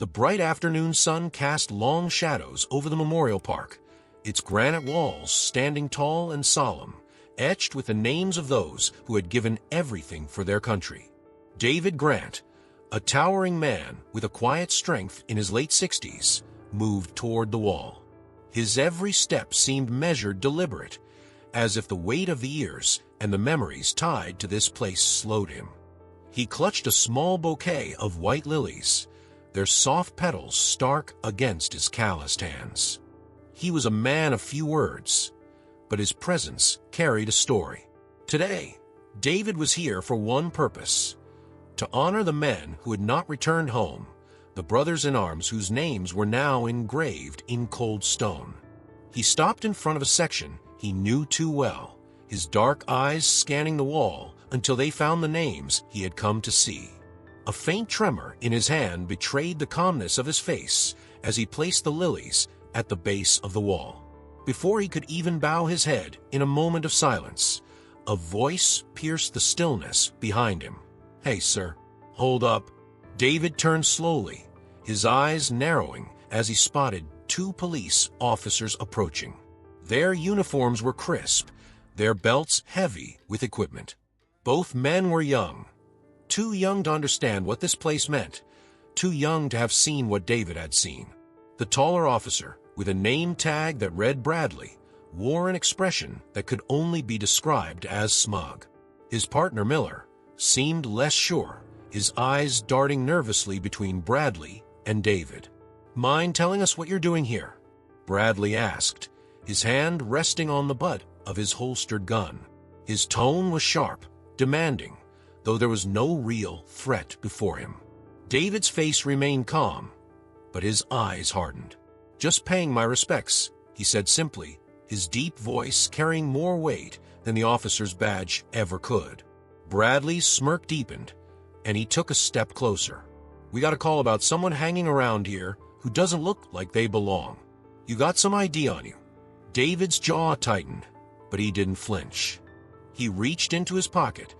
The bright afternoon sun cast long shadows over the memorial park, its granite walls standing tall and solemn, etched with the names of those who had given everything for their country. David Grant, a towering man with a quiet strength in his late 60s, moved toward the wall. His every step seemed measured, deliberate, as if the weight of the years and the memories tied to this place slowed him. He clutched a small bouquet of white lilies, their soft petals stark against his calloused hands. He was a man of few words, but his presence carried a story. Today, David was here for one purpose: to honor the men who had not returned home, the brothers in arms whose names were now engraved in cold stone. He stopped in front of a section he knew too well, his dark eyes scanning the wall until they found the names he had come to see. A faint tremor in his hand betrayed the calmness of his face as he placed the lilies at the base of the wall. Before he could even bow his head in a moment of silence, a voice pierced the stillness behind him. "Hey, sir, hold up." David turned slowly, his eyes narrowing as he spotted two police officers approaching. Their uniforms were crisp, their belts heavy with equipment. Both men were young, too young to understand what this place meant, too young to have seen what David had seen. The taller officer, with a name tag that read Bradley, wore an expression that could only be described as smug. His partner, Miller, seemed less sure, his eyes darting nervously between Bradley and David. "Mind telling us what you're doing here?" Bradley asked, his hand resting on the butt of his holstered gun. His tone was sharp, demanding, though there was no real threat before him. David's face remained calm, but his eyes hardened. "Just paying my respects," he said simply, his deep voice carrying more weight than the officer's badge ever could. Bradley's smirk deepened, and he took a step closer. "We got a call about someone hanging around here who doesn't look like they belong. You got some ID on you?" David's jaw tightened, but he didn't flinch. He reached into his pocket,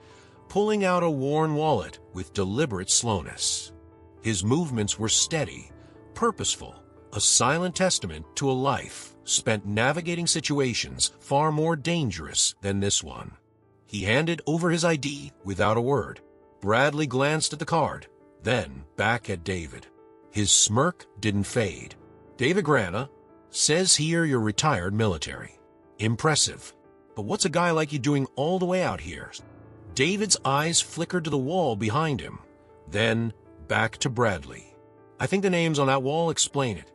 pulling out a worn wallet with deliberate slowness. His movements were steady, purposeful, a silent testament to a life spent navigating situations far more dangerous than this one. He handed over his ID without a word. Bradley glanced at the card, then back at David. His smirk didn't fade. "David Grant, says here you're retired military. Impressive. But what's a guy like you doing all the way out here?" David's eyes flickered to the wall behind him, then back to Bradley. "I think the names on that wall explain it."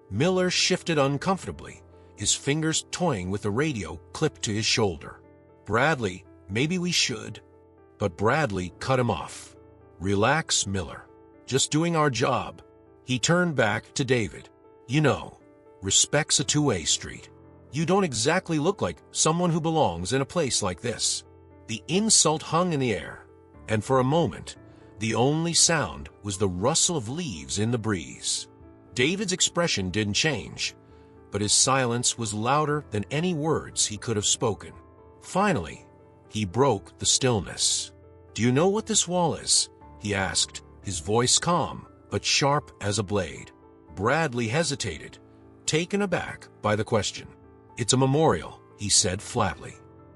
Miller shifted uncomfortably, his fingers toying with the radio clipped to his shoulder. "Bradley, maybe we should." But Bradley cut him off. "Relax, Miller. Just doing our job." He turned back to David. "You know, respect's a two-way street. You don't exactly look like someone who belongs in a place like this." The insult hung in the air, and for a moment, the only sound was the rustle of leaves in the breeze. David's expression didn't change, but his silence was louder than any words he could have spoken. Finally, he broke the stillness. "Do you know what this wall is?" he asked, his voice calm but sharp as a blade. Bradley hesitated, taken aback by the question. "It's a memorial," he said flatly.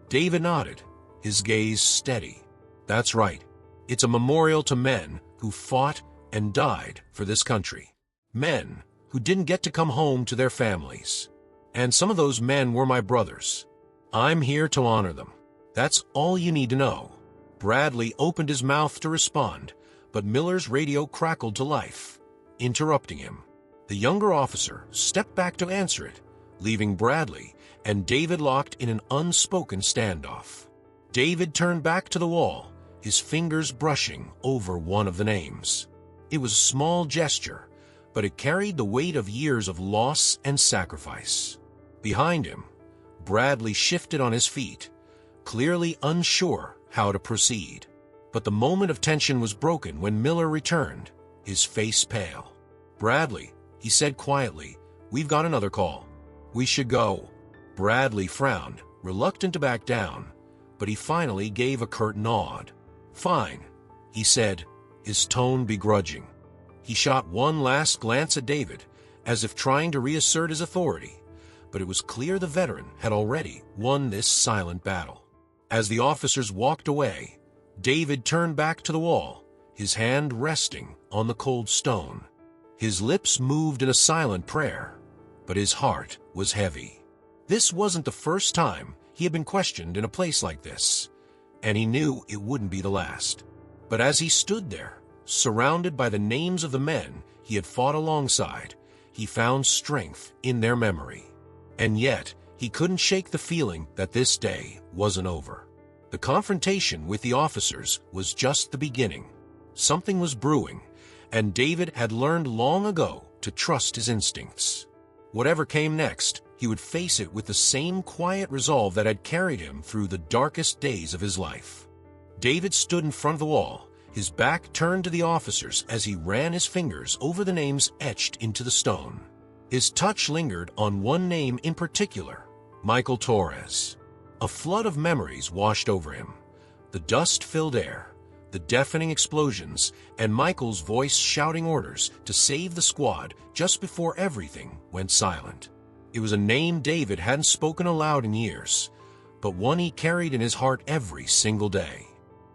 David nodded, his gaze steady. "That's right. It's a memorial to men who fought and died for this country. Men who didn't get to come home to their families. And some of those men were my brothers. I'm here to honor them. That's all you need to know." Bradley opened his mouth to respond, but Miller's radio crackled to life, interrupting him. The younger officer stepped back to answer it, leaving Bradley and David locked in an unspoken standoff. David turned back to the wall, his fingers brushing over one of the names. It was a small gesture, but it carried the weight of years of loss and sacrifice. Behind him, Bradley shifted on his feet, clearly unsure how to proceed. But the moment of tension was broken when Miller returned, his face pale. "Bradley," he said quietly, "we've got another call. We should go." Bradley frowned, reluctant to back down, but he finally gave a curt nod. "Fine," he said, his tone begrudging. He shot one last glance at David, as if trying to reassert his authority, but it was clear the veteran had already won this silent battle. As the officers walked away, David turned back to the wall, his hand resting on the cold stone. His lips moved in a silent prayer, but his heart was heavy. This wasn't the first time he had been questioned in a place like this, and he knew it wouldn't be the last. But as he stood there, surrounded by the names of the men he had fought alongside, he found strength in their memory. And yet, he couldn't shake the feeling that this day wasn't over. The confrontation with the officers was just the beginning. Something was brewing, and David had learned long ago to trust his instincts. Whatever came next, he would face it with the same quiet resolve that had carried him through the darkest days of his life. David stood in front of the wall, his back turned to the officers as he ran his fingers over the names etched into the stone. His touch lingered on one name in particular, Michael Torres. A flood of memories washed over him. The dust-filled air, the deafening explosions, and Michael's voice shouting orders to save the squad just before everything went silent. It was a name David hadn't spoken aloud in years, but one he carried in his heart every single day.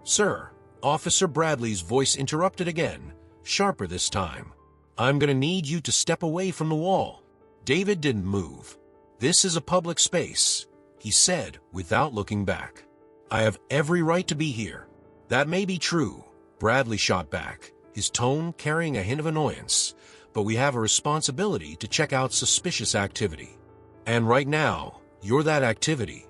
"Sir," Officer Bradley's voice interrupted again, sharper this time. "I'm going to need you to step away from the wall." David didn't move. "This is a public space," he said without looking back. "I have every right to be here." "That may be true," Bradley shot back, his tone carrying a hint of annoyance, "but we have a responsibility to check out suspicious activity. And right now, you're that activity."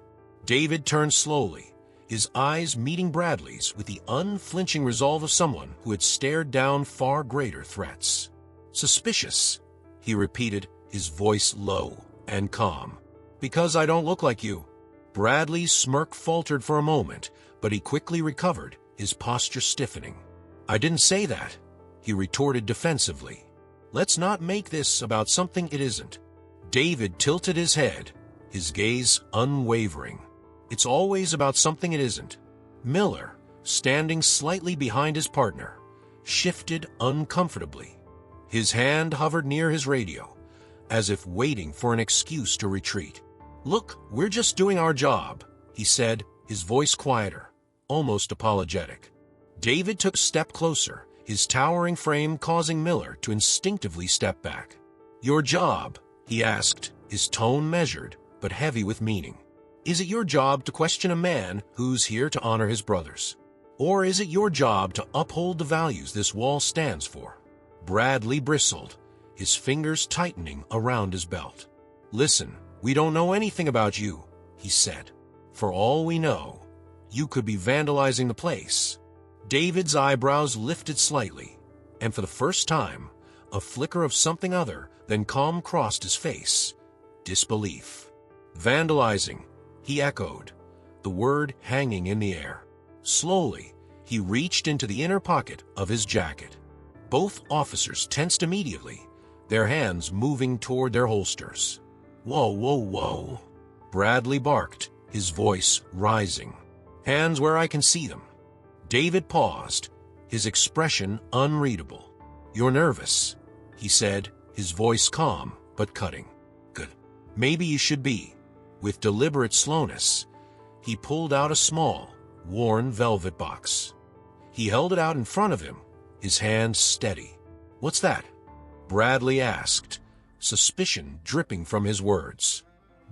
David turned slowly, his eyes meeting Bradley's with the unflinching resolve of someone who had stared down far greater threats. "Suspicious," he repeated, his voice low and calm. "Because I don't look like you." Bradley's smirk faltered for a moment, but he quickly recovered, his posture stiffening. "I didn't say that," he retorted defensively. "Let's not make this about something it isn't." David tilted his head, his gaze unwavering. "It's always about something it isn't." Miller, standing slightly behind his partner, shifted uncomfortably. His hand hovered near his radio, as if waiting for an excuse to retreat. "Look, we're just doing our job," he said, his voice quieter, almost apologetic. David took a step closer, his towering frame causing Miller to instinctively step back. "Your job?" he asked, his tone measured but heavy with meaning. "Is it your job to question a man who's here to honor his brothers? Or is it your job to uphold the values this wall stands for?" Bradley bristled, his fingers tightening around his belt. "Listen, we don't know anything about you," he said. "For all we know, you could be vandalizing the place." David's eyebrows lifted slightly, and for the first time, a flicker of something other than calm crossed his face. Disbelief. "Vandalizing," he echoed, the word hanging in the air. Slowly, he reached into the inner pocket of his jacket. Both officers tensed immediately, their hands moving toward their holsters. "Whoa, whoa, whoa," Bradley barked, his voice rising. "Hands where I can see them." David paused, his expression unreadable. "You're nervous," he said, his voice calm but cutting. "Good. Maybe you should be." With deliberate slowness, he pulled out a small, worn velvet box. He held it out in front of him, his hand steady. "What's that?" Bradley asked, suspicion dripping from his words.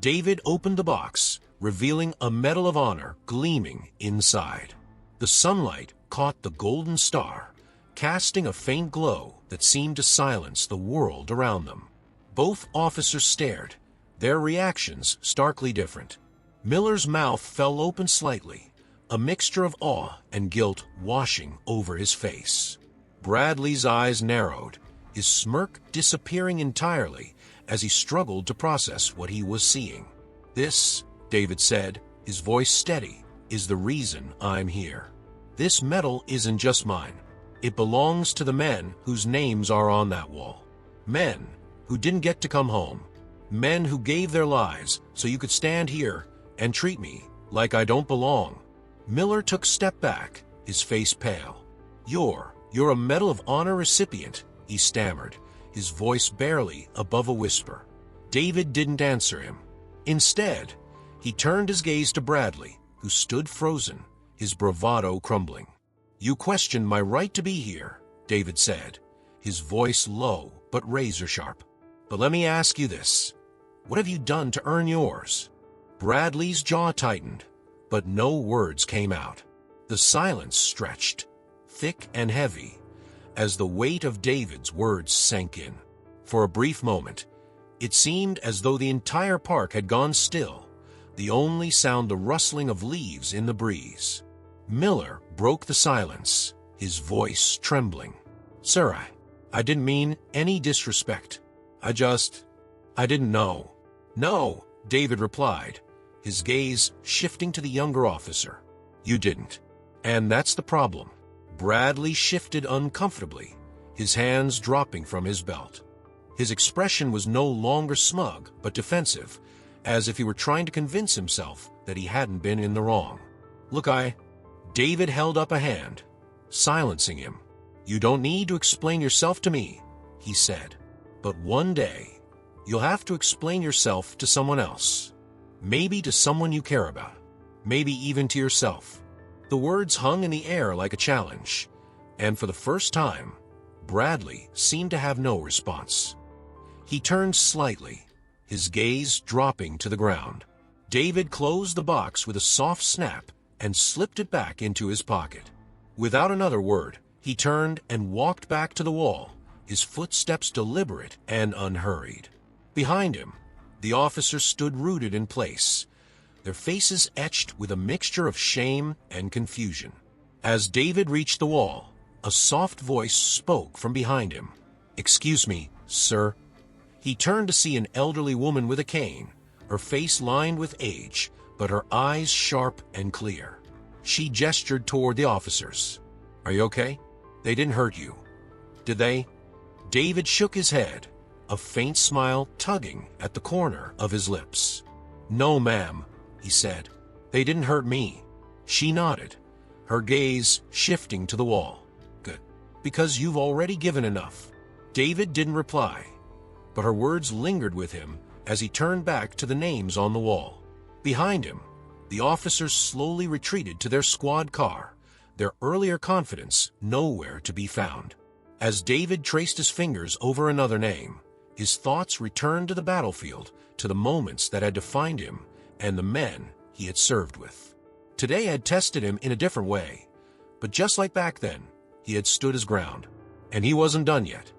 David opened the box, revealing a Medal of Honor gleaming inside. The sunlight caught the golden star, casting a faint glow that seemed to silence the world around them. Both officers stared, their reactions starkly different. Miller's mouth fell open slightly, a mixture of awe and guilt washing over his face. Bradley's eyes narrowed, his smirk disappearing entirely as he struggled to process what he was seeing. "This," David said, his voice steady, "is the reason I'm here. This medal isn't just mine. It belongs to the men whose names are on that wall. Men who didn't get to come home. Men who gave their lives so you could stand here and treat me like I don't belong." Miller took a step back, his face pale. You're a Medal of Honor recipient," he stammered, his voice barely above a whisper. David didn't answer him. Instead, he turned his gaze to Bradley, who stood frozen, his bravado crumbling. "You questioned my right to be here," David said, his voice low but razor-sharp. "But let me ask you this. What have you done to earn yours?" Bradley's jaw tightened, but no words came out. The silence stretched, thick and heavy, as the weight of David's words sank in. For a brief moment, it seemed as though the entire park had gone still, the only sound the rustling of leaves in the breeze. Miller broke the silence, his voice trembling. "Sir, I didn't mean any disrespect. I didn't know." "No," David replied, his gaze shifting to the younger officer. "You didn't. And that's the problem." Bradley shifted uncomfortably, his hands dropping from his belt. His expression was no longer smug but defensive, as if he were trying to convince himself that he hadn't been in the wrong. "Look, David held up a hand, silencing him. "You don't need to explain yourself to me," he said. "But one day, you'll have to explain yourself to someone else. Maybe to someone you care about. Maybe even to yourself." The words hung in the air like a challenge, and for the first time, Bradley seemed to have no response. He turned slightly, his gaze dropping to the ground. David closed the box with a soft snap and slipped it back into his pocket. Without another word, he turned and walked back to the wall, his footsteps deliberate and unhurried. Behind him, the officers stood rooted in place, their faces etched with a mixture of shame and confusion. As David reached the wall, a soft voice spoke from behind him. "Excuse me, sir." He turned to see an elderly woman with a cane, her face lined with age, but her eyes sharp and clear. She gestured toward the officers. "Are you okay? They didn't hurt you, did they?" David shook his head, a faint smile tugging at the corner of his lips. "No, ma'am," he said. "They didn't hurt me." She nodded, her gaze shifting to the wall. "Good. Because you've already given enough." David didn't reply, but her words lingered with him as he turned back to the names on the wall. Behind him, the officers slowly retreated to their squad car, their earlier confidence nowhere to be found. As David traced his fingers over another name, his thoughts returned to the battlefield, to the moments that had defined him and the men he had served with. Today had tested him in a different way, but just like back then, he had stood his ground. And he wasn't done yet.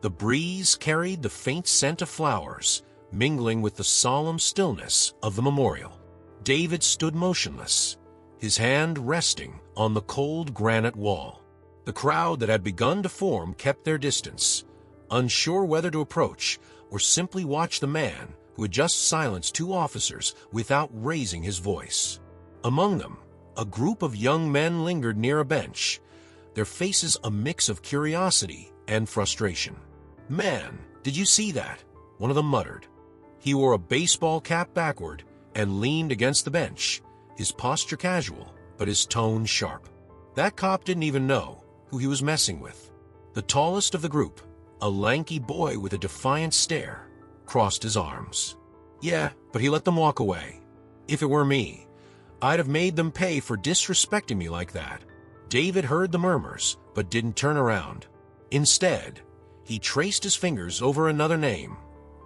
The breeze carried the faint scent of flowers, mingling with the solemn stillness of the memorial. David stood motionless, his hand resting on the cold granite wall. The crowd that had begun to form kept their distance, unsure whether to approach or simply watch the man who had just silenced two officers without raising his voice. Among them, a group of young men lingered near a bench, their faces a mix of curiosity and frustration. "Man, did you see that?" one of them muttered. He wore a baseball cap backward and leaned against the bench, his posture casual, but his tone sharp. That cop didn't even know who he was messing with. The tallest of the group, a lanky boy with a defiant stare, crossed his arms. "Yeah, but he let them walk away. If it were me, I'd have made them pay for disrespecting me like that." David heard the murmurs, but didn't turn around. Instead, he traced his fingers over another name,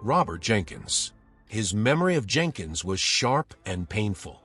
Robert Jenkins. His memory of Jenkins was sharp and painful.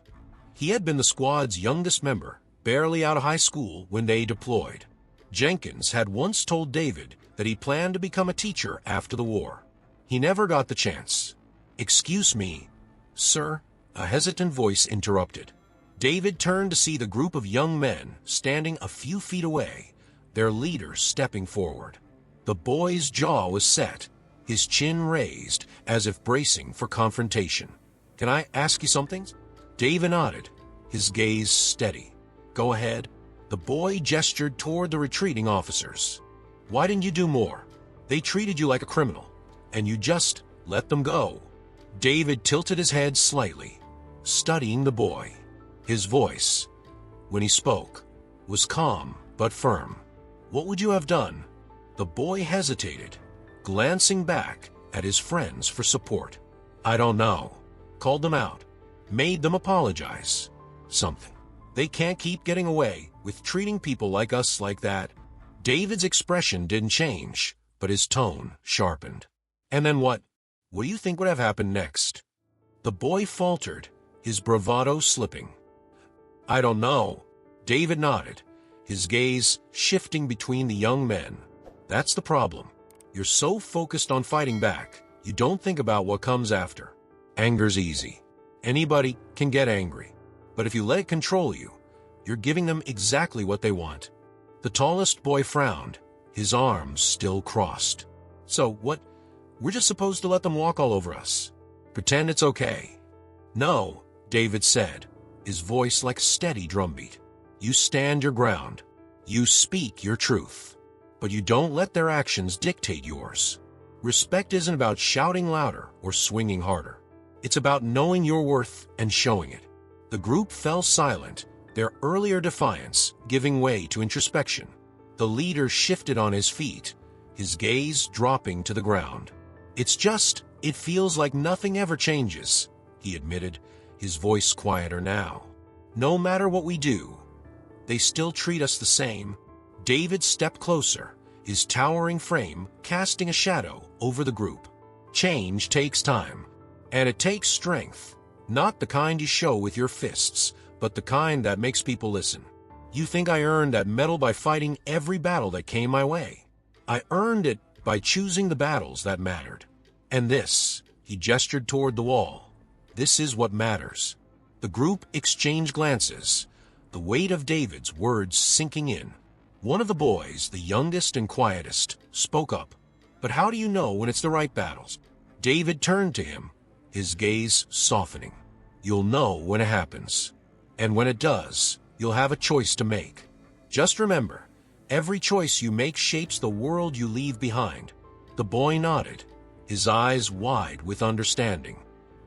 He had been the squad's youngest member, barely out of high school when they deployed. Jenkins had once told David that he planned to become a teacher after the war. He never got the chance. "Excuse me, sir," a hesitant voice interrupted. David turned to see the group of young men standing a few feet away, their leader stepping forward. The boy's jaw was set, his chin raised as if bracing for confrontation. "Can I ask you something?" David nodded, his gaze steady. "Go ahead." The boy gestured toward the retreating officers. "Why didn't you do more? They treated you like a criminal, and you just let them go." David tilted his head slightly, studying the boy. His voice, when he spoke, was calm but firm. "What would you have done?" The boy hesitated, glancing back at his friends for support. "I don't know." Called them out. Made them apologize. Something. They can't keep getting away with treating people like us like that. David's expression didn't change, but his tone sharpened. "And then what? What do you think would have happened next?" The boy faltered, his bravado slipping. "I don't know." David nodded, his gaze shifting between the young men. "That's the problem. You're so focused on fighting back, you don't think about what comes after. Anger's easy. Anybody can get angry. But if you let it control you, you're giving them exactly what they want." The tallest boy frowned, his arms still crossed. "So what? We're just supposed to let them walk all over us? Pretend it's okay?" "No," David said, his voice like a steady drumbeat. "You stand your ground. You speak your truth. But you don't let their actions dictate yours. Respect isn't about shouting louder or swinging harder. It's about knowing your worth and showing it." The group fell silent, their earlier defiance giving way to introspection. The leader shifted on his feet, his gaze dropping to the ground. It feels like nothing ever changes," he admitted, his voice quieter now. "No matter what we do, they still treat us the same." David stepped closer, his towering frame casting a shadow over the group. "Change takes time, and it takes strength. Not the kind you show with your fists, but the kind that makes people listen. You think I earned that medal by fighting every battle that came my way? I earned it by choosing the battles that mattered. And this," he gestured toward the wall, "this is what matters." The group exchanged glances, the weight of David's words sinking in. One of the boys, the youngest and quietest, spoke up. "But how do you know when it's the right battles?" David turned to him, his gaze softening. "You'll know when it happens. And when it does, you'll have a choice to make. Just remember, every choice you make shapes the world you leave behind." The boy nodded, his eyes wide with understanding.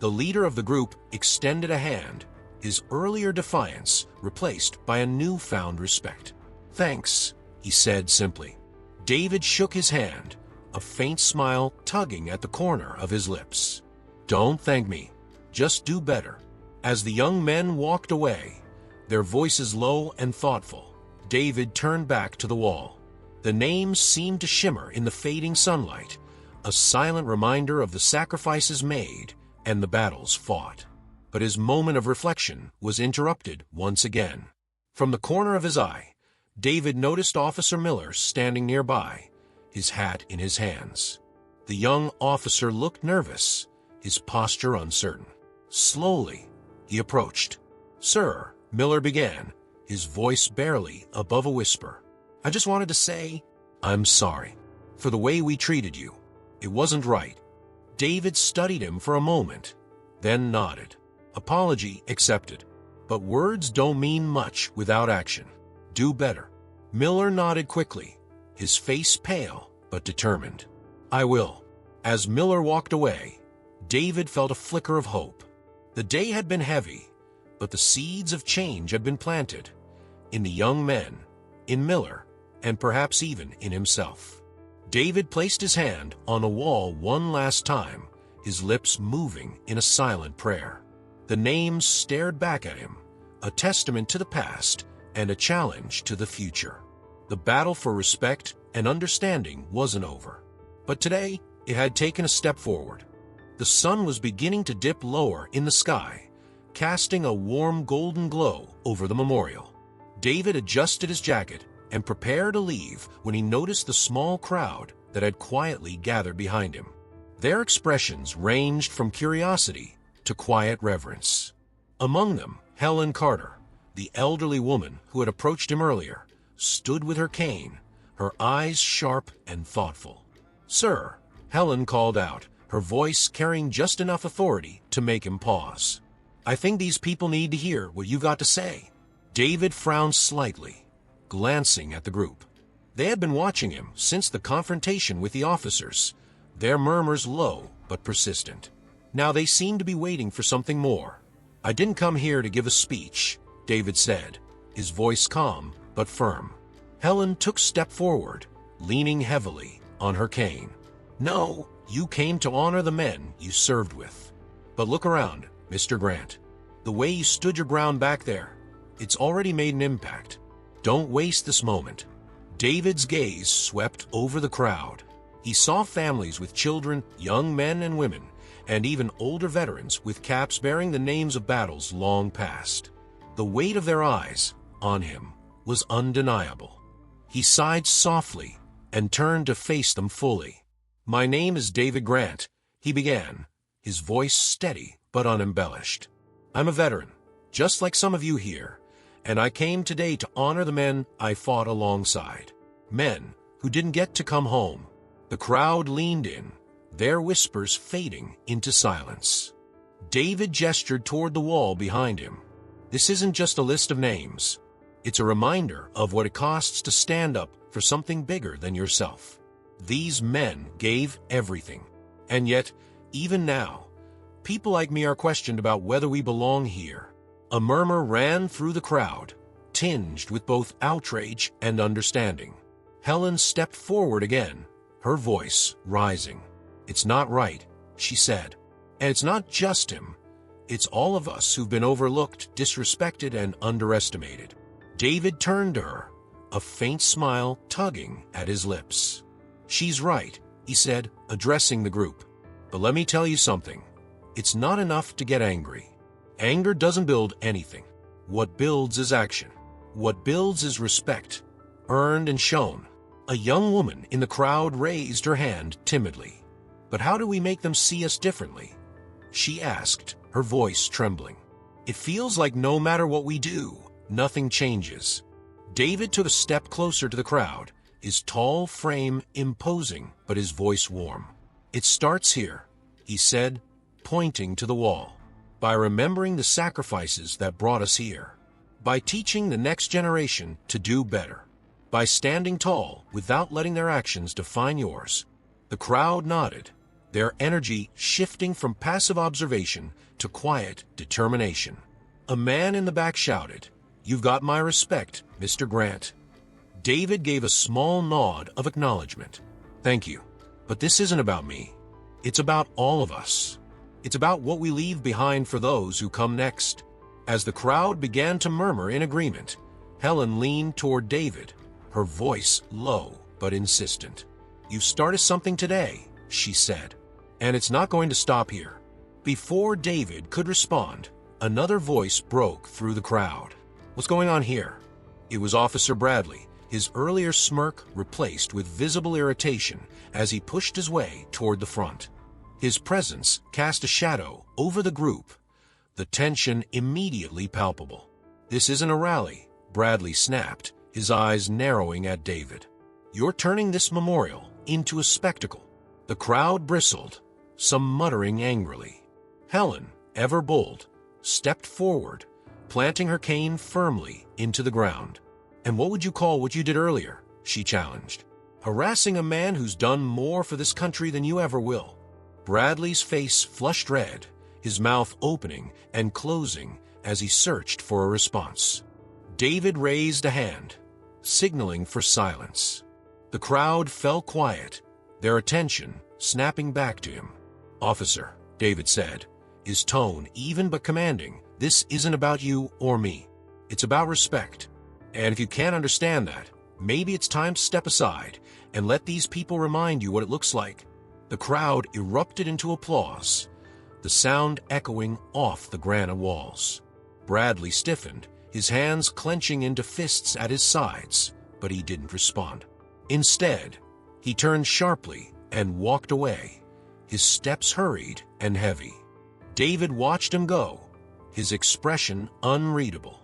The leader of the group extended a hand, his earlier defiance replaced by a newfound respect. "Thanks," he said simply. David shook his hand, a faint smile tugging at the corner of his lips. "Don't thank me. Just do better." As the young men walked away, their voices low and thoughtful, David turned back to the wall. The names seemed to shimmer in the fading sunlight, a silent reminder of the sacrifices made and the battles fought. But his moment of reflection was interrupted once again. From the corner of his eye, David noticed Officer Miller standing nearby, his hat in his hands. The young officer looked nervous, his posture uncertain. Slowly, he approached. "Sir," Miller began, his voice barely above a whisper, "I just wanted to say, I'm sorry for the way we treated you. It wasn't right." David studied him for a moment, then nodded. "Apology accepted. But words don't mean much without action. Do better." Miller nodded quickly, his face pale but determined. "I will." As Miller walked away, David felt a flicker of hope. The day had been heavy, but the seeds of change had been planted in the young men, in Miller, and perhaps even in himself. David placed his hand on the wall one last time, his lips moving in a silent prayer. The names stared back at him, a testament to the past and a challenge to the future. The battle for respect and understanding wasn't over. But today, it had taken a step forward. The sun was beginning to dip lower in the sky, casting a warm golden glow over the memorial. David adjusted his jacket and prepared to leave when he noticed the small crowd that had quietly gathered behind him. Their expressions ranged from curiosity to quiet reverence. Among them, Helen Carter, the elderly woman who had approached him earlier, stood with her cane, her eyes sharp and thoughtful. "Sir," Helen called out, her voice carrying just enough authority to make him pause. "I think these people need to hear what you've got to say." David frowned slightly, glancing at the group. They had been watching him since the confrontation with the officers, their murmurs low but persistent. Now they seemed to be waiting for something more. "I didn't come here to give a speech," David said, his voice calm but firm. Helen took a step forward, leaning heavily on her cane. "No, you came to honor the men you served with. But look around, Mr. Grant. The way you stood your ground back there, it's already made an impact. Don't waste this moment." David's gaze swept over the crowd. He saw families with children, young men and women, and even older veterans with caps bearing the names of battles long past. The weight of their eyes on him was undeniable. He sighed softly and turned to face them fully. "My name is David Grant," he began, his voice steady but unembellished. "I'm a veteran, just like some of you here, and I came today to honor the men I fought alongside. Men who didn't get to come home." The crowd leaned in, their whispers fading into silence. David gestured toward the wall behind him. "This isn't just a list of names. It's a reminder of what it costs to stand up for something bigger than yourself. These men gave everything. And yet, even now, people like me are questioned about whether we belong here." A murmur ran through the crowd, tinged with both outrage and understanding. Helen stepped forward again, her voice rising. "It's not right," she said. "And it's not just him. It's all of us who've been overlooked, disrespected, and underestimated." David turned to her, a faint smile tugging at his lips. "She's right," he said, addressing the group. "But let me tell you something. It's not enough to get angry. Anger doesn't build anything. What builds is action. What builds is respect, earned and shown." A young woman in the crowd raised her hand timidly. "But how do we make them see us differently?" she asked, her voice trembling. "It feels like no matter what we do, nothing changes." David took a step closer to the crowd, his tall frame imposing but his voice warm. "It starts here," he said, pointing to the wall. "By remembering the sacrifices that brought us here. By teaching the next generation to do better. By standing tall without letting their actions define yours." The crowd nodded, their energy shifting from passive observation to quiet determination. A man in the back shouted, "You've got my respect, Mr. Grant." David gave a small nod of acknowledgement. "Thank you. But this isn't about me. It's about all of us. It's about what we leave behind for those who come next." As the crowd began to murmur in agreement, Helen leaned toward David, her voice low but insistent. "You've started something today," she said, "and it's not going to stop here." Before David could respond, another voice broke through the crowd. "What's going on here?" It was Officer Bradley, his earlier smirk replaced with visible irritation as he pushed his way toward the front. His presence cast a shadow over the group, the tension immediately palpable. "This isn't a rally," Bradley snapped, his eyes narrowing at David. "You're turning this memorial into a spectacle." The crowd bristled, some muttering angrily. Helen, ever bold, stepped forward, planting her cane firmly into the ground. "And what would you call what you did earlier?" she challenged. "Harassing a man who's done more for this country than you ever will." Bradley's face flushed red, his mouth opening and closing as he searched for a response. David raised a hand, signaling for silence. The crowd fell quiet, their attention snapping back to him. "Officer," David said, his tone even but commanding, "this isn't about you or me. It's about respect. And if you can't understand that, maybe it's time to step aside and let these people remind you what it looks like." The crowd erupted into applause, the sound echoing off the granite walls. Bradley stiffened, his hands clenching into fists at his sides, but he didn't respond. Instead, he turned sharply and walked away, his steps hurried and heavy. David watched him go, his expression unreadable.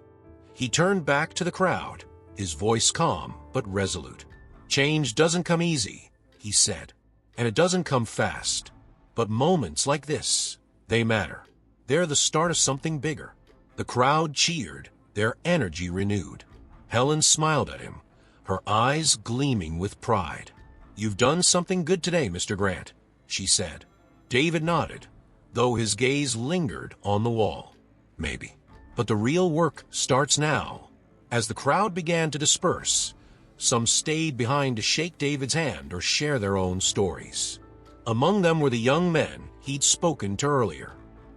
He turned back to the crowd, his voice calm but resolute. "Change doesn't come easy," he said, "and it doesn't come fast. But moments like this, they matter. They're the start of something bigger." The crowd cheered, their energy renewed. Helen smiled at him, her eyes gleaming with pride. "You've done something good today, Mr. Grant," she said. David nodded, though his gaze lingered on the wall. "Maybe. But the real work starts now." As the crowd began to disperse, Some stayed behind to shake David's hand or share their own stories. Among them were the young men he'd spoken to earlier.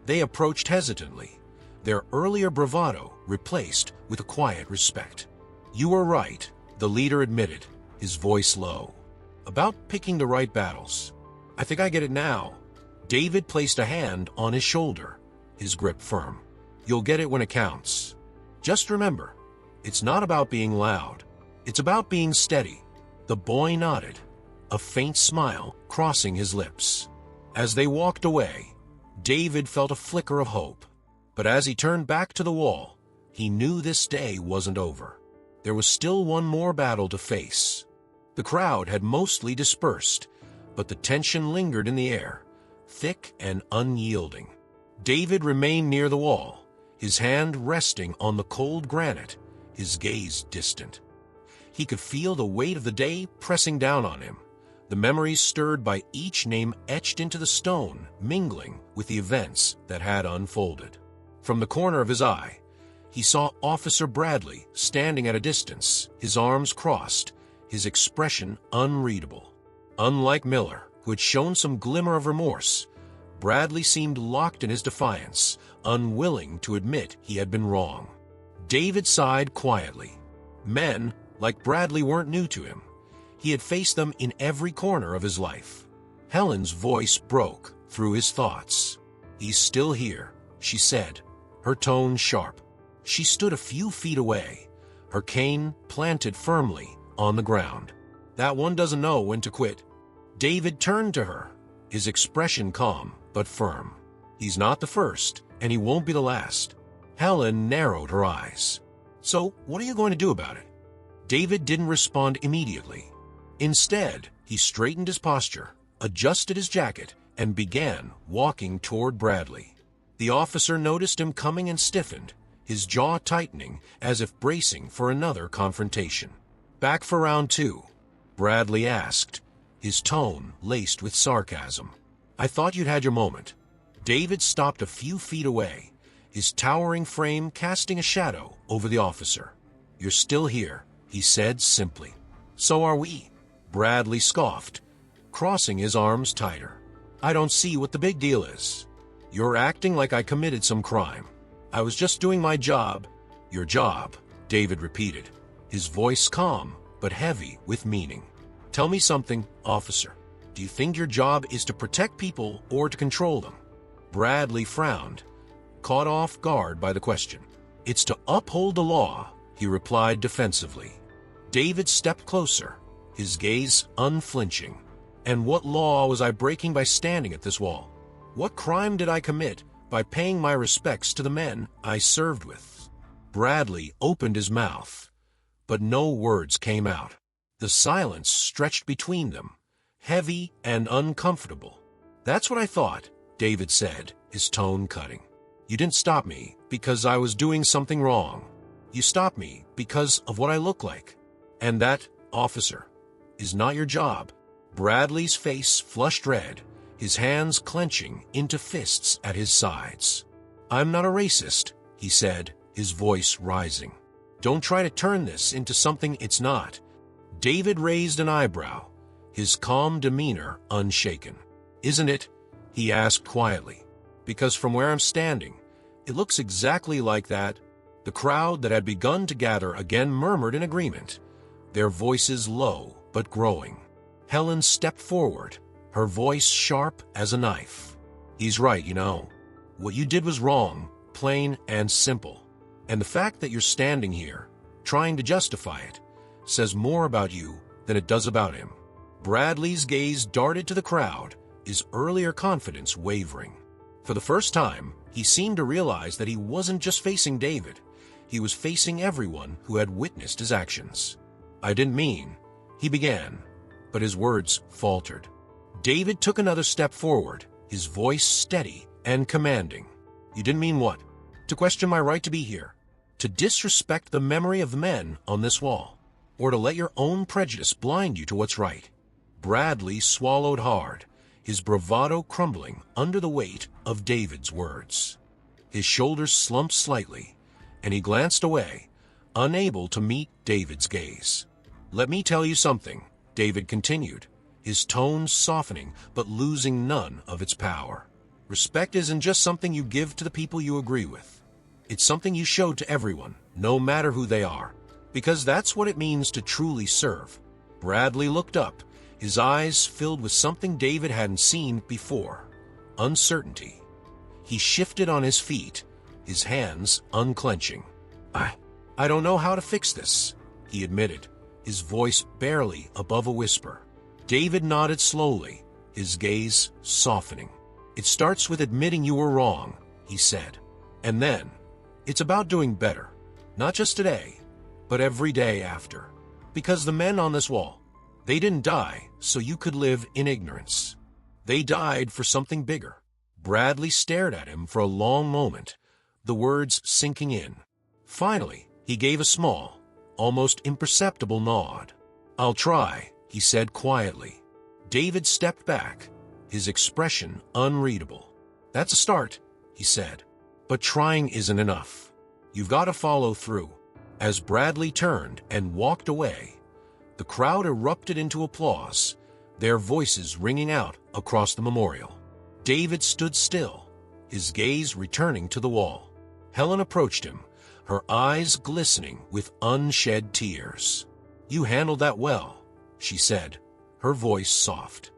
They approached hesitantly, their earlier bravado replaced with a quiet respect. "You were right," the leader admitted, his voice low. "About picking the right battles. I think I get it now." David placed a hand on his shoulder, his grip firm. "You'll get it when it counts. Just remember, it's not about being loud. It's about being steady." The boy nodded, a faint smile crossing his lips. As they walked away, David felt a flicker of hope. But as he turned back to the wall, he knew this day wasn't over. There was still one more battle to face. The crowd had mostly dispersed, but the tension lingered in the air, thick and unyielding. David remained near the wall, his hand resting on the cold granite, his gaze distant. He could feel the weight of the day pressing down on him, the memories stirred by each name etched into the stone, mingling with the events that had unfolded. From the corner of his eye, he saw Officer Bradley standing at a distance, his arms crossed, his expression unreadable. Unlike Miller, who had shown some glimmer of remorse, Bradley seemed locked in his defiance, unwilling to admit he had been wrong. David sighed quietly. Men like Bradley weren't new to him. He had faced them in every corner of his life. Helen's voice broke through his thoughts. "He's still here," she said, her tone sharp. She stood a few feet away, her cane planted firmly on the ground. "That one doesn't know when to quit." David turned to her, his expression calm but firm. "He's not the first, and he won't be the last." Helen narrowed her eyes. "So, what are you going to do about it?" David didn't respond immediately. Instead, he straightened his posture, adjusted his jacket, and began walking toward Bradley. The officer noticed him coming and stiffened, his jaw tightening as if bracing for another confrontation. "Back for round two?" Bradley asked, his tone laced with sarcasm. "I thought you'd had your moment." David stopped a few feet away, his towering frame casting a shadow over the officer. "You're still here," he said simply. "So are we," Bradley scoffed, crossing his arms tighter. "I don't see what the big deal is. You're acting like I committed some crime. I was just doing my job." "Your job," David repeated, his voice calm but heavy with meaning. "Tell me something, officer. Do you think your job is to protect people or to control them?" Bradley frowned, caught off guard by the question. "It's to uphold the law," he replied defensively. David stepped closer, his gaze unflinching. "And what law was I breaking by standing at this wall? What crime did I commit by paying my respects to the men I served with?" Bradley opened his mouth, but no words came out. The silence stretched between them, heavy and uncomfortable. "That's what I thought," David said, his tone cutting. "You didn't stop me because I was doing something wrong. You stopped me because of what I look like. And that, officer, is not your job." Bradley's face flushed red, his hands clenching into fists at his sides. "I'm not a racist," he said, his voice rising. "Don't try to turn this into something it's not." David raised an eyebrow, his calm demeanor unshaken. "Isn't it?" he asked quietly. "Because from where I'm standing, it looks exactly like that." The crowd that had begun to gather again murmured in agreement, their voices low but growing. Helen stepped forward, her voice sharp as a knife. "He's right, you know. What you did was wrong, plain and simple. And the fact that you're standing here, trying to justify it, says more about you than it does about him." Bradley's gaze darted to the crowd, his earlier confidence wavering. For the first time, he seemed to realize that he wasn't just facing David. He was facing everyone who had witnessed his actions. "I didn't mean," he began, but his words faltered. David took another step forward, his voice steady and commanding. "You didn't mean what? To question my right to be here? To disrespect the memory of the men on this wall? Or to let your own prejudice blind you to what's right?" Bradley swallowed hard, his bravado crumbling under the weight of David's words. His shoulders slumped slightly, and he glanced away, unable to meet David's gaze. Let me tell you something, David continued, his tone softening but losing none of its power. Respect isn't just something you give to the people you agree with. It's something you show to everyone, no matter who they are, because that's what it means to truly serve. Bradley looked up, his eyes filled with something David hadn't seen before: uncertainty. He shifted on his feet, his hands unclenching. I don't know how to fix this," he admitted, his voice barely above a whisper. David nodded slowly, his gaze softening. "It starts with admitting you were wrong," he said. "And then, it's about doing better, not just today, but every day after. Because the men on this wall, they didn't die so you could live in ignorance. They died for something bigger." Bradley stared at him for a long moment, the words sinking in. Finally, he gave a small, almost imperceptible nod. "I'll try," he said quietly. David stepped back, his expression unreadable. "That's a start," he said. "But trying isn't enough. You've got to follow through." As Bradley turned and walked away, the crowd erupted into applause, their voices ringing out across the memorial. David stood still, his gaze returning to the wall. Helen approached him, her eyes glistening with unshed tears. "You handled that well," she said, her voice soft.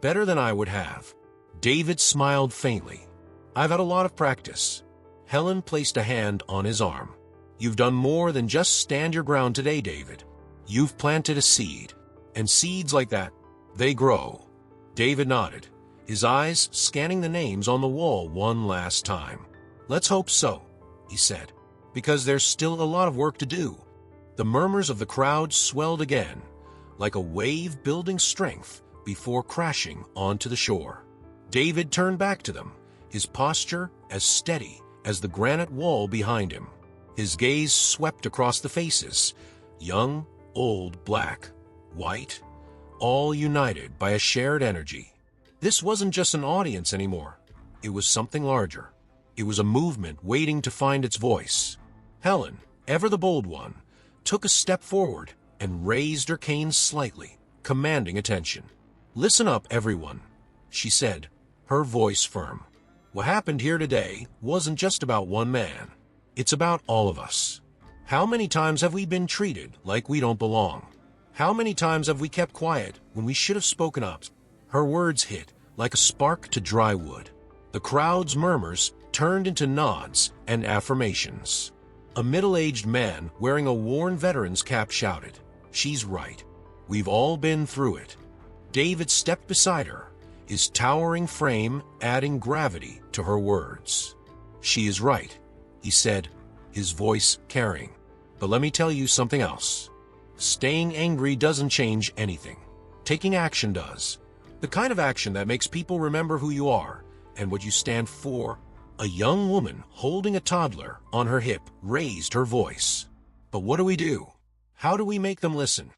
"Better than I would have." David smiled faintly. "I've had a lot of practice." Helen placed a hand on his arm. "You've done more than just stand your ground today, David. You've planted a seed, and seeds like that, they grow." David nodded, his eyes scanning the names on the wall one last time. "Let's hope so," he said, "because there's still a lot of work to do." The murmurs of the crowd swelled again, like a wave building strength before crashing onto the shore. David turned back to them, his posture as steady as the granite wall behind him. His gaze swept across the faces, young, old, black, white, all united by a shared energy. This wasn't just an audience anymore. It was something larger. It was a movement waiting to find its voice. Helen, ever the bold one, took a step forward and raised her cane slightly, commanding attention. "Listen up, everyone," she said, her voice firm. "What happened here today wasn't just about one man. It's about all of us. How many times have we been treated like we don't belong? How many times have we kept quiet when we should have spoken up?" Her words hit like a spark to dry wood. The crowd's murmurs turned into nods and affirmations. A middle-aged man wearing a worn veteran's cap shouted, "She's right. We've all been through it." David stepped beside her, his towering frame adding gravity to her words. "She is right," he said, his voice carrying. "But let me tell you something else. Staying angry doesn't change anything. Taking action does. The kind of action that makes people remember who you are and what you stand for." A young woman holding a toddler on her hip raised her voice. "But what do we do? How do we make them listen?"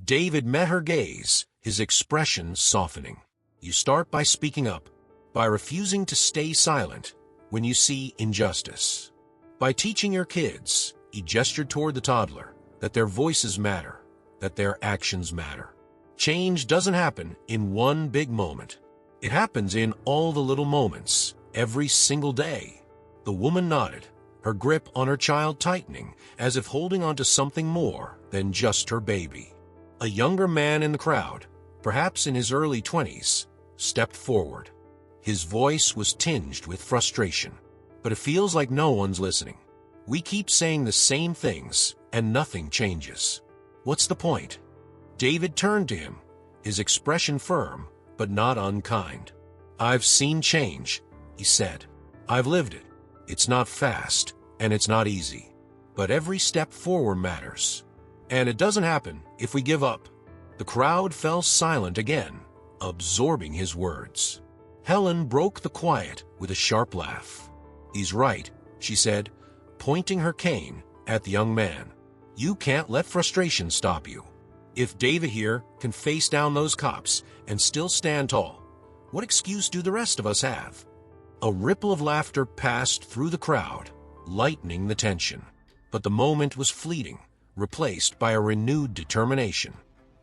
David met her gaze, his expression softening. "You start by speaking up, by refusing to stay silent when you see injustice. By teaching your kids," he gestured toward the toddler, "that their voices matter, that their actions matter. Change doesn't happen in one big moment. It happens in all the little moments, every single day." The woman nodded, her grip on her child tightening, as if holding onto something more than just her baby. A younger man in the crowd, perhaps in his early 20s, stepped forward. His voice was tinged with frustration. "But it feels like no one's listening. We keep saying the same things, and nothing changes. What's the point?" David turned to him, his expression firm, but not unkind. "I've seen change," he said. "I've lived it. It's not fast, and it's not easy. But every step forward matters. And it doesn't happen if we give up." The crowd fell silent again, absorbing his words. Helen broke the quiet with a sharp laugh. "He's right," she said, pointing her cane at the young man. "You can't let frustration stop you. If David here can face down those cops and still stand tall, what excuse do the rest of us have?" A ripple of laughter passed through the crowd, lightening the tension. But the moment was fleeting, replaced by a renewed determination.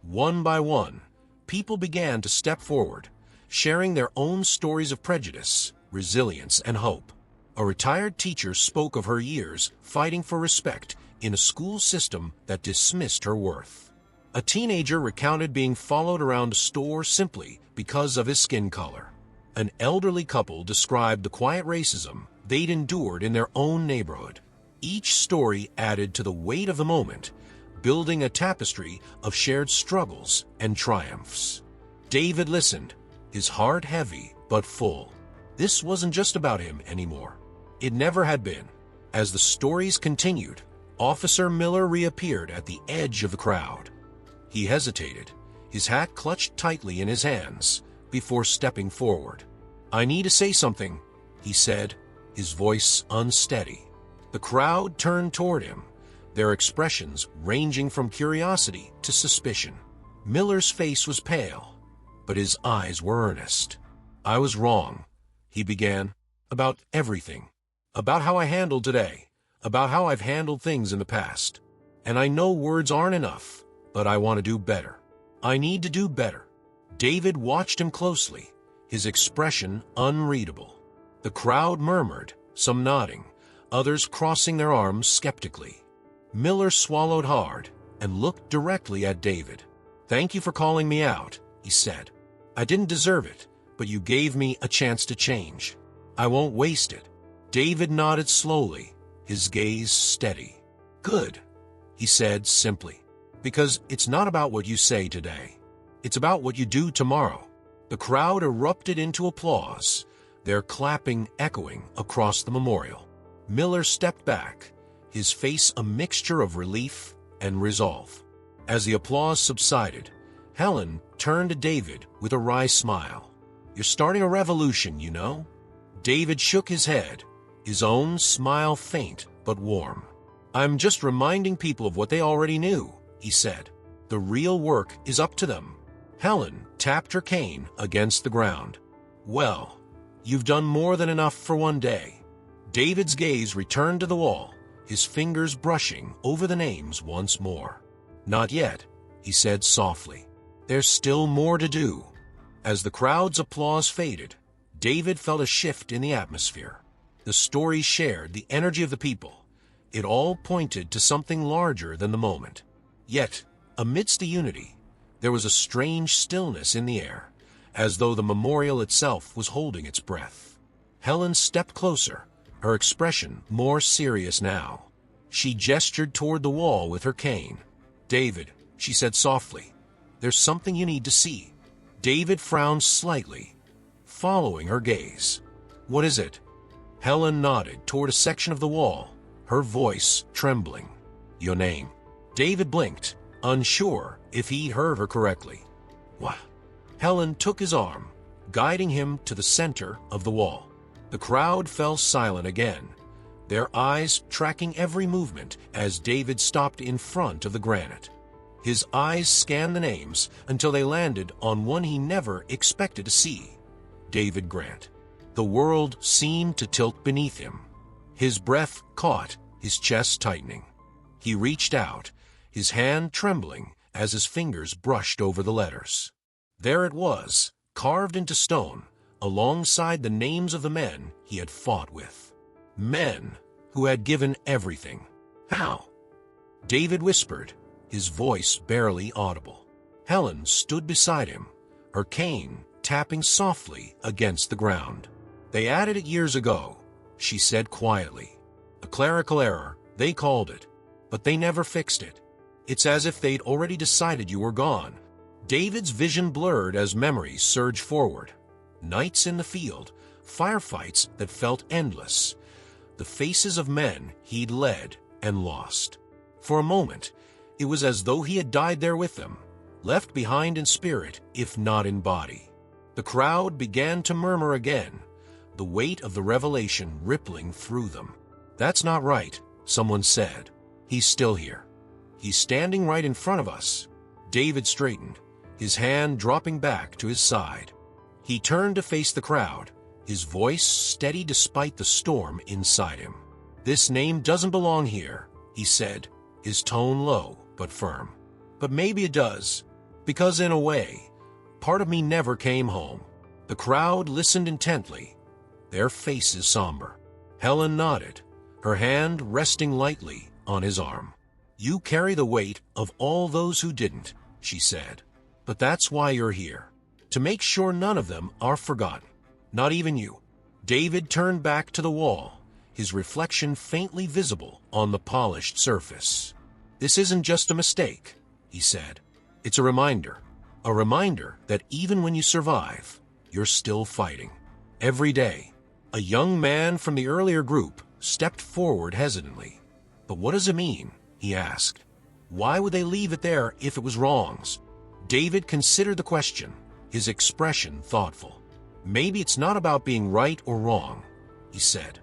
One by one, people began to step forward, sharing their own stories of prejudice, resilience, and hope. A retired teacher spoke of her years fighting for respect in a school system that dismissed her worth. A teenager recounted being followed around a store simply because of his skin color. An elderly couple described the quiet racism they'd endured in their own neighborhood. Each story added to the weight of the moment, building a tapestry of shared struggles and triumphs. David listened, his heart heavy but full. This wasn't just about him anymore. It never had been. As the stories continued, Officer Miller reappeared at the edge of the crowd. He hesitated, his hat clutched tightly in his hands, before stepping forward. "I need to say something," he said, his voice unsteady. The crowd turned toward him, their expressions ranging from curiosity to suspicion. Miller's face was pale, but his eyes were earnest. "I was wrong," he began, "about everything. About how I handled today, about how I've handled things in the past. And I know words aren't enough, but I want to do better. I need to do better." David watched him closely, his expression unreadable. The crowd murmured, some nodding, others crossing their arms skeptically. Miller swallowed hard and looked directly at David. "Thank you for calling me out," he said. "I didn't deserve it, but you gave me a chance to change. I won't waste it." David nodded slowly, his gaze steady. "Good," he said simply, "because it's not about what you say today. It's about what you do tomorrow." The crowd erupted into applause, their clapping echoing across the memorial. Miller stepped back, his face a mixture of relief and resolve. As the applause subsided, Helen turned to David with a wry smile. "You're starting a revolution, you know." David shook his head, his own smile faint but warm. "I'm just reminding people of what they already knew," he said. "The real work is up to them." Helen tapped her cane against the ground. "Well, you've done more than enough for one day." David's gaze returned to the wall, his fingers brushing over the names once more. "Not yet," he said softly. "There's still more to do." As the crowd's applause faded, David felt a shift in the atmosphere. The stories shared the energy of the people. It all pointed to something larger than the moment. Yet, amidst the unity, there was a strange stillness in the air, as though the memorial itself was holding its breath. Helen stepped closer, her expression more serious now. She gestured toward the wall with her cane. "David," she said softly, "there's something you need to see." David frowned slightly, following her gaze. "What is it?" Helen nodded toward a section of the wall, her voice trembling. "Your name." David blinked, unsure if he'd heard her correctly. "What?" Helen took his arm, guiding him to the center of the wall. The crowd fell silent again, their eyes tracking every movement as David stopped in front of the granite. His eyes scanned the names until they landed on one he never expected to see: David Grant. The world seemed to tilt beneath him. His breath caught, his chest tightening. He reached out, his hand trembling as his fingers brushed over the letters. There it was, carved into stone, alongside the names of the men he had fought with. Men who had given everything. "How?" David whispered, his voice barely audible. Helen stood beside him, her cane tapping softly against the ground. "They added it years ago," she said quietly. "A clerical error, they called it, but they never fixed it. It's as if they'd already decided you were gone." David's vision blurred as memories surged forward. Nights in the field, firefights that felt endless, the faces of men he'd led and lost. For a moment, it was as though he had died there with them, left behind in spirit, if not in body. The crowd began to murmur again, the weight of the revelation rippling through them. "That's not right," someone said. "He's still here. He's standing right in front of us." David straightened, his hand dropping back to his side. He turned to face the crowd, his voice steady despite the storm inside him. "This name doesn't belong here," he said, his tone low but firm. But maybe it does, because in a way, part of me never came home. The crowd listened intently, their faces somber. Helen nodded, her hand resting lightly on his arm. "You carry the weight of all those who didn't," she said. "But that's why you're here, to make sure none of them are forgotten. Not even you." David turned back to the wall, his reflection faintly visible on the polished surface. "This isn't just a mistake," he said. "It's a reminder that even when you survive, you're still fighting. Every day." A young man from the earlier group stepped forward hesitantly. "But what does it mean?" he asked. "Why would they leave it there if it was wrongs?" David considered the question, his expression thoughtful. "Maybe it's not about being right or wrong," he said.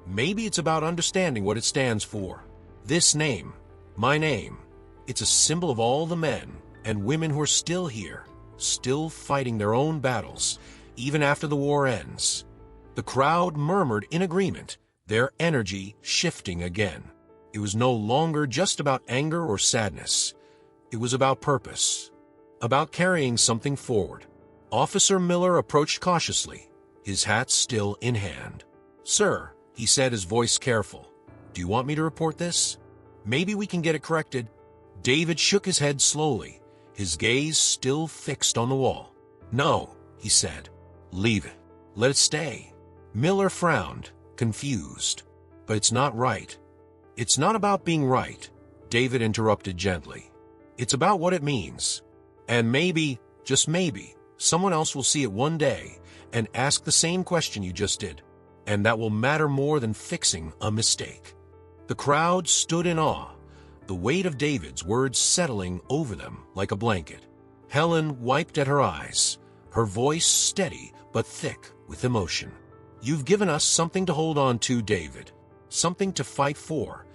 "Maybe it's about understanding what it stands for. This name, my name, it's a symbol of all the men and women who are still here, still fighting their own battles, even after the war ends." The crowd murmured in agreement, their energy shifting again. It was no longer just about anger or sadness. It was about purpose, about carrying something forward. Officer Miller approached cautiously, his hat still in hand. "Sir," he said, his voice careful, "do you want me to report this? Maybe we can get it corrected." David shook his head slowly, his gaze still fixed on the wall. "No," he said. "Leave it. Let it stay." Miller frowned, confused. "But it's not right." "It's not about being right," David interrupted gently. "It's about what it means. And maybe, just maybe, someone else will see it one day and ask the same question you just did. And that will matter more than fixing a mistake." The crowd stood in awe, the weight of David's words settling over them like a blanket. Helen wiped at her eyes, her voice steady but thick with emotion. "You've given us something to hold on to, David, something to fight for."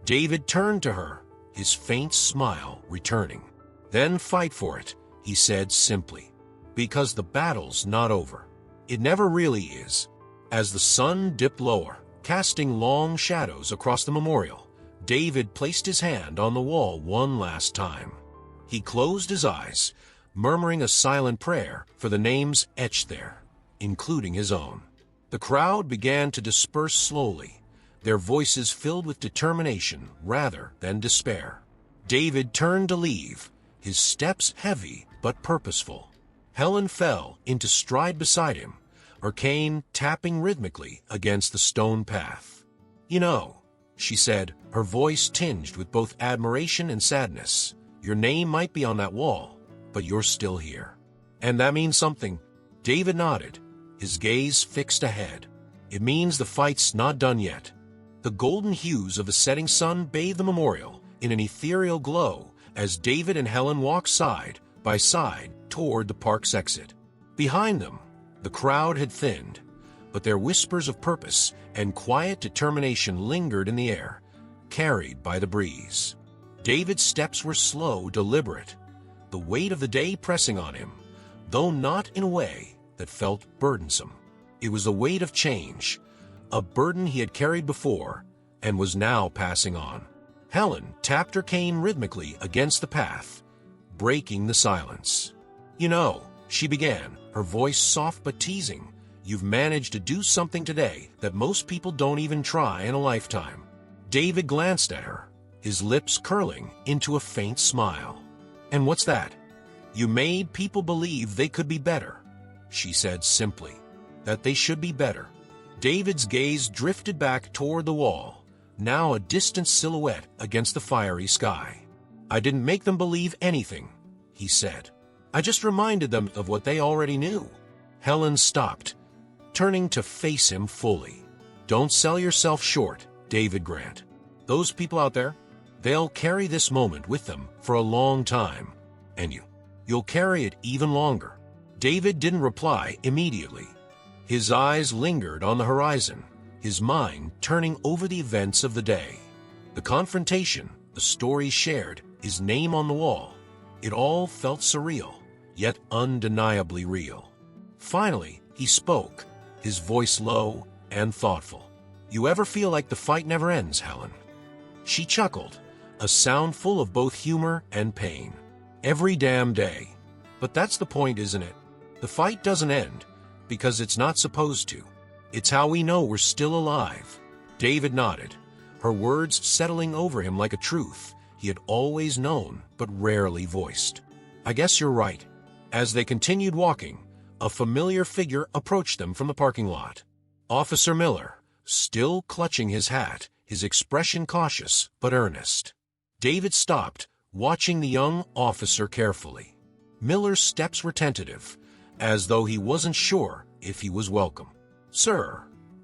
David turned to her, his faint smile returning. "Then fight for it," he said simply, "because the battle's not over. It never really is." As the sun dipped lower, casting long shadows across the memorial, David placed his hand on the wall one last time. He closed his eyes, murmuring a silent prayer for the names etched there, including his own. The crowd began to disperse slowly, their voices filled with determination rather than despair. David turned to leave, his steps heavy but purposeful. Helen fell into stride beside him, her cane tapping rhythmically against the stone path. "You know," she said, her voice tinged with both admiration and sadness, "your name might be on that wall, but you're still here. And that means something." David nodded, his gaze fixed ahead. "It means the fight's not done yet." The golden hues of the setting sun bathed the memorial in an ethereal glow as David and Helen walked side by side toward the park's exit. Behind them, the crowd had thinned, but their whispers of purpose and quiet determination lingered in the air, carried by the breeze. David's steps were slow, deliberate, the weight of the day pressing on him, though not in a way that felt burdensome. It was the weight of change, a burden he had carried before and was now passing on. Helen tapped her cane rhythmically against the path, breaking the silence. "You know," she began, her voice soft but teasing, "you've managed to do something today that most people don't even try in a lifetime." David glanced at her, his lips curling into a faint smile. "And what's that?" "You made people believe they could be better," she said simply, "that they should be better." David's gaze drifted back toward the wall, now a distant silhouette against the fiery sky. "I didn't make them believe anything," he said. "I just reminded them of what they already knew." Helen stopped, turning to face him fully. "Don't sell yourself short, David Grant. Those people out there, they'll carry this moment with them for a long time. And you'll carry it even longer." David didn't reply immediately. His eyes lingered on the horizon, his mind turning over the events of the day. The confrontation, the stories shared, his name on the wall. It all felt surreal, yet undeniably real. Finally, he spoke, his voice low and thoughtful. "You ever feel like the fight never ends, Helen?" She chuckled, A sound full of both humor and pain. Every damn day. But that's the point, isn't it? The fight doesn't end, because it's not supposed to. It's how we know we're still alive. David nodded, her words settling over him like a truth he had always known but rarely voiced. I guess you're right. As they continued walking, a familiar figure approached them from the parking lot. Officer Miller, still clutching his hat, his expression cautious but earnest. David stopped, watching the young officer carefully. Miller's steps were tentative, as though he wasn't sure if he was welcome. "Sir,"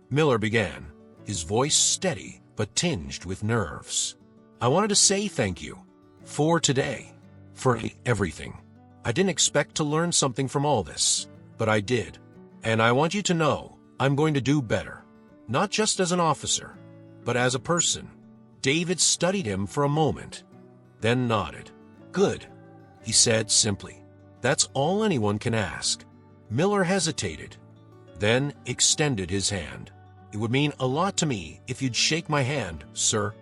Miller began, his voice steady but tinged with nerves. "I wanted to say thank you. For today. For everything. I didn't expect to learn something from all this, but I did. And I want you to know I'm going to do better. Not just as an officer, but as a person." David studied him for a moment, then nodded. "Good," he said simply. "That's all anyone can ask." Miller hesitated, then extended his hand. "It would mean a lot to me if you'd shake my hand, sir."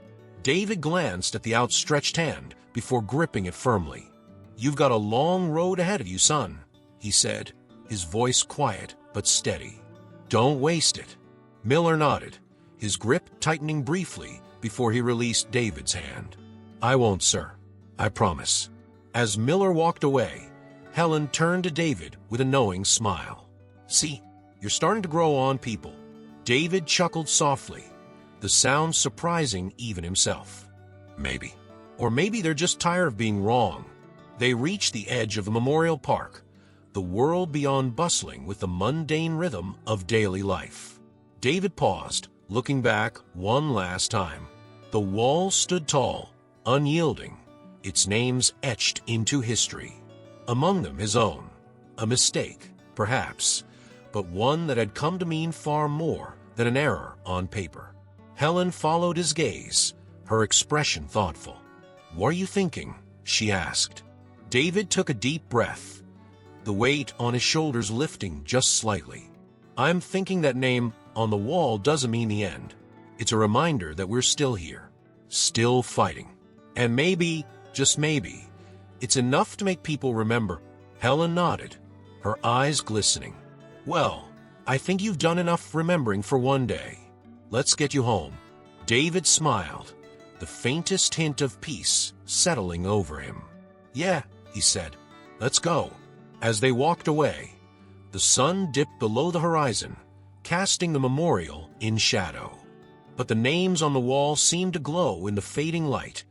David glanced at the outstretched hand before gripping it firmly. "You've got a long road ahead of you, son," he said, his voice quiet but steady. "Don't waste it." Miller nodded, his grip tightening briefly before he released David's hand. "I won't, sir. I promise." As Miller walked away, Helen turned to David with a knowing smile. "See, you're starting to grow on people." David chuckled softly, the sound surprising even himself. Maybe. Or maybe they're just tired of being wrong. They reached the edge of the memorial park, the world beyond bustling with the mundane rhythm of daily life. David paused, looking back one last time. The wall stood tall, unyielding, its names etched into history. Among them his own. A mistake, perhaps, but one that had come to mean far more than an error on paper. Helen followed his gaze, her expression thoughtful. "What are you thinking?" she asked. David took a deep breath, the weight on his shoulders lifting just slightly. "I'm thinking that name on the wall doesn't mean the end. It's a reminder that we're still here, still fighting. And maybe, just maybe, it's enough to make people remember." Helen nodded, her eyes glistening. "Well, I think you've done enough remembering for one day. Let's get you home." David smiled, the faintest hint of peace settling over him. "Yeah," he said, "let's go." As they walked away, the sun dipped below the horizon, casting the memorial in shadow. But the names on the wall seemed to glow in the fading light,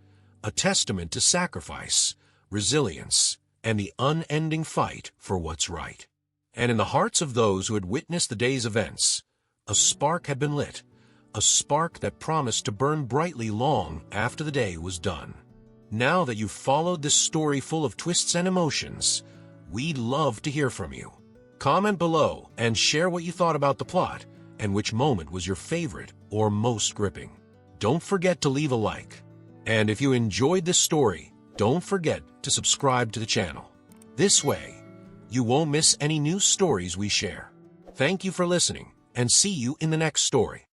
a testament to sacrifice, resilience, and the unending fight for what's right. And in the hearts of those who had witnessed the day's events, a spark had been lit, a spark that promised to burn brightly long after the day was done. Now that you've followed this story full of twists and emotions, we'd love to hear from you. Comment below and share what you thought about the plot and which moment was your favorite or most gripping. Don't forget to leave a like. And if you enjoyed this story, don't forget to subscribe to the channel. This way, you won't miss any new stories we share. Thank you for listening, and see you in the next story.